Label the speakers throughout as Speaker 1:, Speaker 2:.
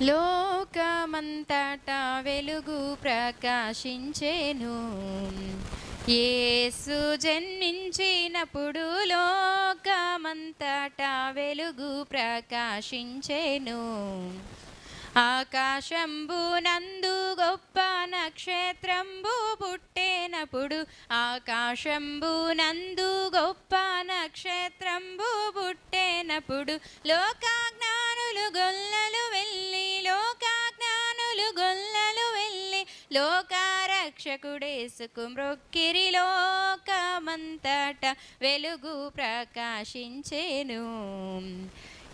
Speaker 1: లోకమంతటా వెలుగు ప్రకాశించెను. యేసు జన్మించినప్పుడు లోకమంతటా వెలుగు ప్రకాశించెను. ఆకాశంబునందు గొప్ప నక్షత్రంబు పుట్టెనప్పుడు, ఆకాశంబునందు గొప్ప నక్షత్రంబు పుట్టెనప్పుడు, లోకాజ్ఞానులు గొల్లలు వెళ్ళి, లోకాజ్ఞానులు గొల్లలు వెళ్ళి, లోకారక్షకుడేసుకు మ్రొక్కిరి. లోకమంతటా వెలుగు ప్రకాశించెను.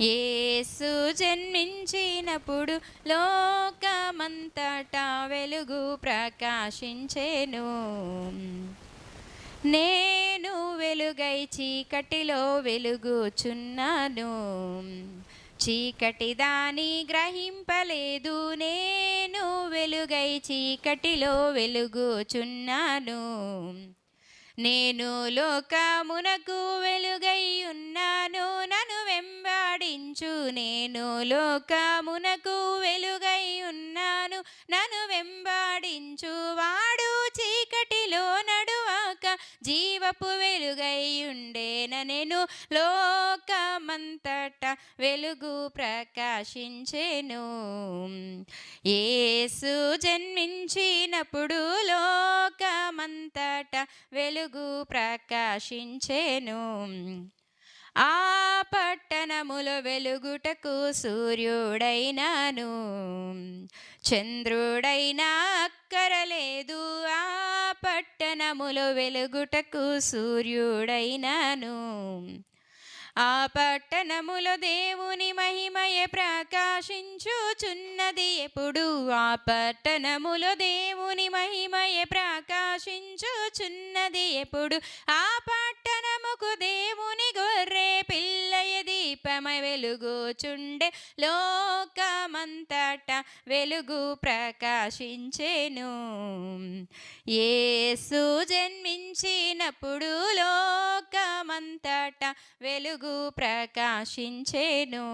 Speaker 1: యేసు జన్మించినప్పుడు లోకమంతటా వెలుగు ప్రకాశించెను. నేను వెలుగై చీకటిలో వెలుగుచున్నాను, చీకటి దాని గ్రహింపలేదు. నేను వెలుగై చీకటిలో వెలుగుచున్నాను. నేను లోకమునకు వెలుగై ఉన్నాను, నన్ను వెంబడించు. నేను లోకమునకు వెలుగై ఉన్నాను, నన్ను వెంబడించు. వాడు చీకటిలో నడువాక జీవపు వెలుగై ఉండేనెను. లోకమంతటా వెలుగు ప్రకాశించెను. యేసు జన్మించినప్పుడు లోకమంతటా వెలుగు ప్రకాశించెను. ఆ పట్టణములో వెలుగుటకు సూర్యుడైనాను, చంద్రుడైనా అక్కరలేదు. ఆ పట్టణములో వెలుగుటకు సూర్యుడైనాను. ఆ పట్టణములో దేవుని మహిమయే ప్రకాశించుచున్నది ఎప్పుడు. ఆ పట్టణములో దేవుని మహిమయే ప్రకాశించుచున్నది ఎప్పుడు. ఆ పట్టణముకు దేవుని గొర్రె పిల్లయ దీపమై వెలుగుచుండే. లోకమంతటా వెలుగు ప్రకాశించెను. యేసు జన్మించినప్పుడు లోకమంతటా వెలుగు ప్రకాశించెను.